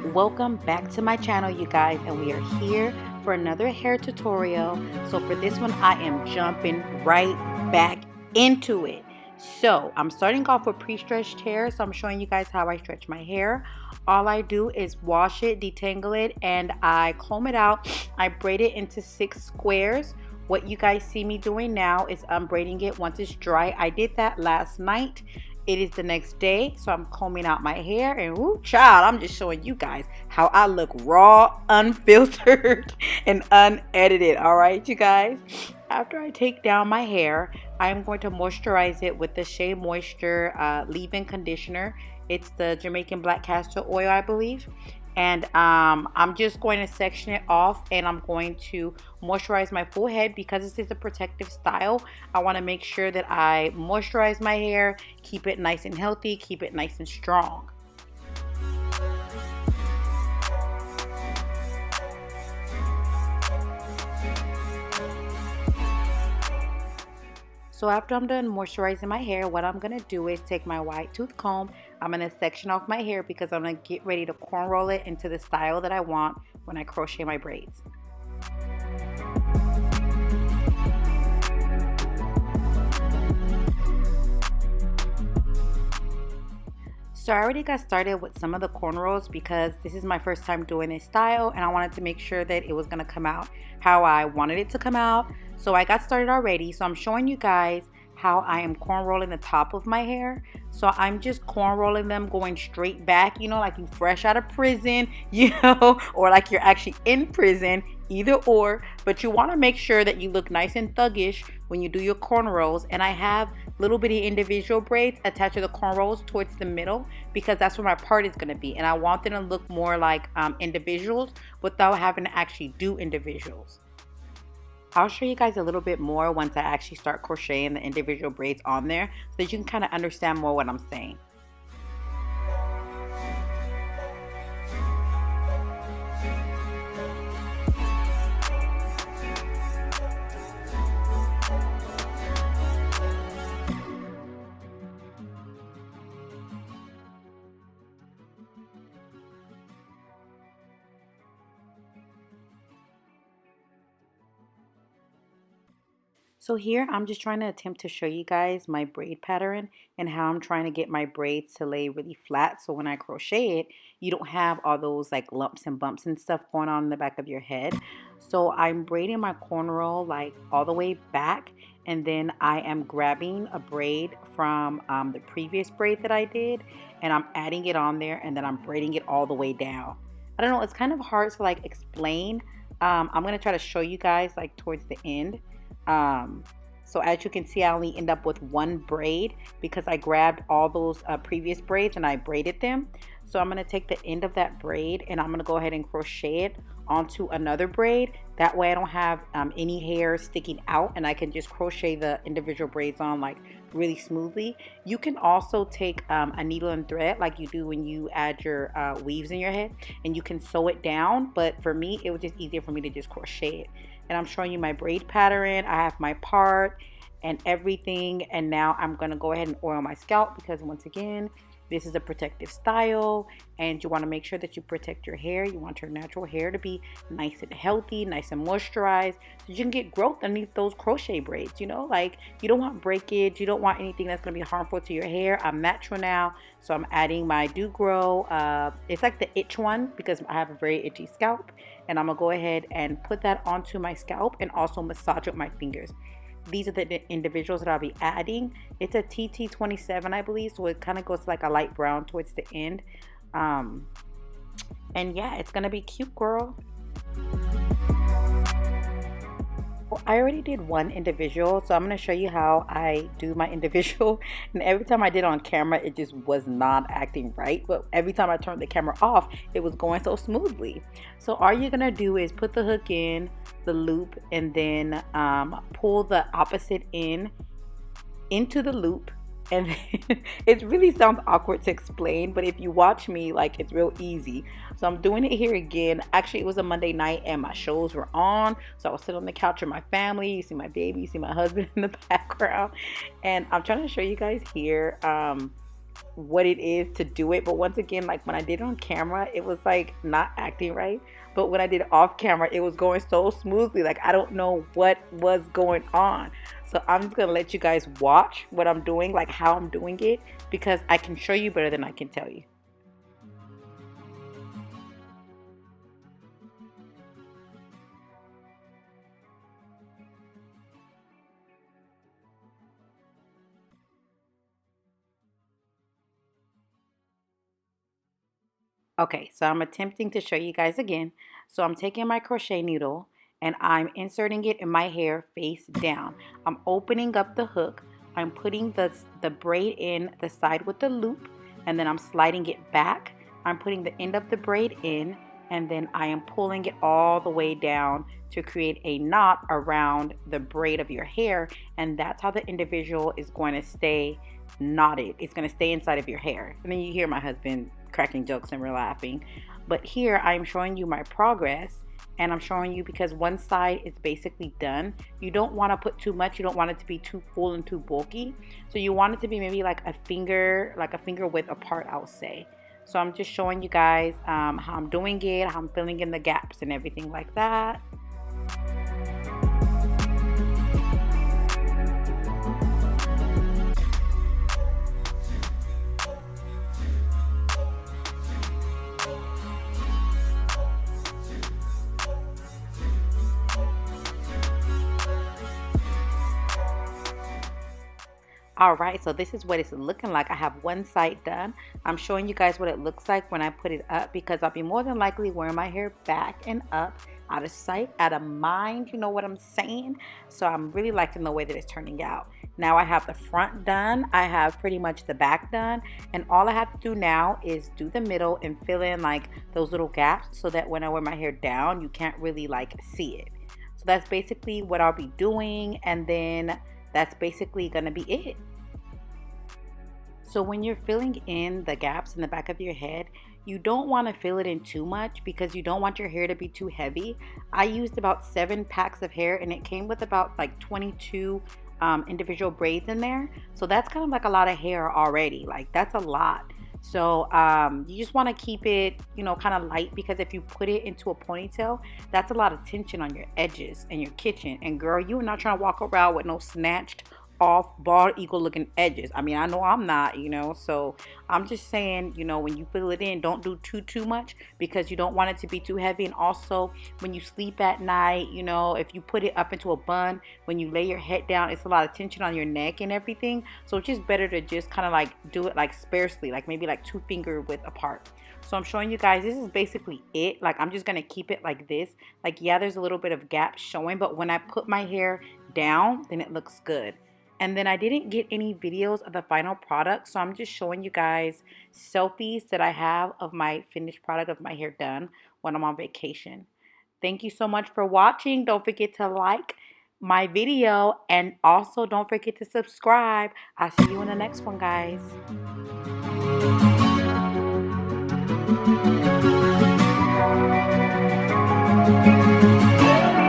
Welcome back to my channel, you guys, and we are here for another hair tutorial. So for this one, I am jumping right back into it. So I'm starting off with pre-stretched hair, so I'm showing you guys how I stretch my hair. All I do is wash it, detangle it, and I comb it out. I braid it into 6 squares. What you guys see me doing now is I'm braiding it once it's dry. I did that last night. It is the next day, so I'm combing out my hair, and whoo, child, I'm just showing you guys how I look raw, unfiltered, and unedited. All right, you guys. After I take down my hair, I'm going to moisturize it with the Shea Moisture leave-in conditioner. It's the Jamaican black castor oil, I believe. And I'm just going to section it off, and I'm going to moisturize my full head because this is a protective style. I want to make sure that I moisturize my hair, keep it nice and healthy, keep it nice and strong. So after I'm done moisturizing my hair, what I'm going to do is take my wide tooth comb. I'm going to section off my hair because I'm going to get ready to corn roll it into the style that I want when I crochet my braids. So I already got started with some of the cornrows because this is my first time doing this style, and I wanted to make sure that it was going to come out how I wanted it to come out. So I got started already. So I'm showing you guys how I am corn rolling the top of my hair. So I'm just corn rolling them going straight back, you know, like you fresh out of prison, you know, or like you're actually in prison, either or. But you want to make sure that you look nice and thuggish when you do your cornrows. And I have little bitty individual braids attached to the cornrows towards the middle because that's where my part is going to be. And I want them to look more like individuals without having to actually do individuals. I'll show you guys a little bit more once I actually start crocheting the individual braids on there so that you can kind of understand more what I'm saying. So here I'm just trying to attempt to show you guys my braid pattern and how I'm trying to get my braids to lay really flat, so when I crochet it you don't have all those like lumps and bumps and stuff going on in the back of your head. So I'm braiding my cornrow like all the way back, and then I am grabbing a braid from the previous braid that I did, and I'm adding it on there, and then I'm braiding it all the way down. I don't know, it's kind of hard to like explain. I'm going to try to show you guys like towards the end. So as you can see, I only end up with one braid because I grabbed all those previous braids and I braided them. So I'm going to take the end of that braid and I'm going to go ahead and crochet it onto another braid. That way I don't have any hair sticking out, and I can just crochet the individual braids on like really smoothly. You can also take a needle and thread like you do when you add your weaves in your head, and you can sew it down, but for me it was just easier for me to just crochet it. And I'm showing you my braid pattern. I have my part and everything, and now I'm gonna go ahead and oil my scalp because once again this is a protective style and you want to make sure that you protect your hair. You want your natural hair to be nice and healthy, nice and moisturized, so you can get growth underneath those crochet braids. You know, like you don't want breakage, you don't want anything that's going to be harmful to your hair. I'm natural now, so I'm adding my Do Grow. It's like the itch one because I have a very itchy scalp, and I'm gonna go ahead and put that onto my scalp and also massage with my fingers. These are the individuals that I'll be adding. It's a TT27, I believe, so it kind of goes like a light brown towards the end. And yeah, it's gonna be cute, girl. Well, I already did one individual, so I'm going to show you how I do my individual. And every time I did on camera, it just was not acting right. But every time I turned the camera off, it was going so smoothly. So all you're going to do is put the hook in, the loop, and then pull the opposite end into the loop. And it really sounds awkward to explain, but if you watch me, like, it's real easy. So I'm doing it here again. Actually, it was a Monday night and my shows were on, so I was sitting on the couch with my family. You see my baby, you see my husband in the background, and I'm trying to show you guys here. what it is to do it. But once again, like when I did it on camera, it was like not acting right. But when I did it off camera, it was going so smoothly. Like I don't know what was going on. So I'm just gonna let you guys watch what I'm doing, like how I'm doing it, because I can show you better than I can tell you. Okay, so I'm attempting to show you guys again. So I'm taking my crochet needle and I'm inserting it in my hair face down. I'm opening up the hook. I'm putting the braid in the side with the loop, and then I'm sliding it back. I'm putting the end of the braid in, and then I am pulling it all the way down to create a knot around the braid of your hair, and that's how the individual is going to stay knotted. It's going to stay inside of your hair. And then you hear my husband cracking jokes and we're laughing. But here I'm showing you my progress, and I'm showing you because one side is basically done. You don't want to put too much. You don't want it to be too full and too bulky. So you want it to be maybe like a finger width apart, I'll say. So I'm just showing you guys how I'm doing it, how I'm filling in the gaps and everything like that. All right, so this is what it's looking like. I have one side done. I'm showing you guys what it looks like when I put it up, because I'll be more than likely wearing my hair back and up, out of sight, out of mind, you know what I'm saying? So I'm really liking the way that it's turning out. Now I have the front done, I have pretty much the back done, and all I have to do now is do the middle and fill in like those little gaps so that when I wear my hair down, you can't really like see it. So that's basically what I'll be doing, and then that's basically gonna be it. So when you're filling in the gaps in the back of your head, you don't want to fill it in too much because you don't want your hair to be too heavy. I used about 7 packs of hair and it came with about like 22 individual braids in there. So that's kind of like a lot of hair already. Like that's a lot. So you just want to keep it, you know, kind of light, because if you put it into a ponytail, that's a lot of tension on your edges and your kitchen. And girl, you are not trying to walk around with no snatched off bald eagle looking edges. I mean, I know I'm not, you know, so I'm just saying, you know, when you fill it in, don't do too much, because you don't want it to be too heavy. And also when you sleep at night, you know, if you put it up into a bun, when you lay your head down, it's a lot of tension on your neck and everything. So it's just better to just kind of like do it like sparsely, like maybe like 2 finger width apart. So I'm showing you guys, this is basically it. Like I'm just gonna keep it like this. Like, yeah, there's a little bit of gap showing, but when I put my hair down, then it looks good. And then I didn't get any videos of the final product, so I'm just showing you guys selfies that I have of my finished product of my hair done when I'm on vacation. Thank you so much for watching. Don't forget to like my video, and also don't forget to subscribe. I'll see you in the next one, guys.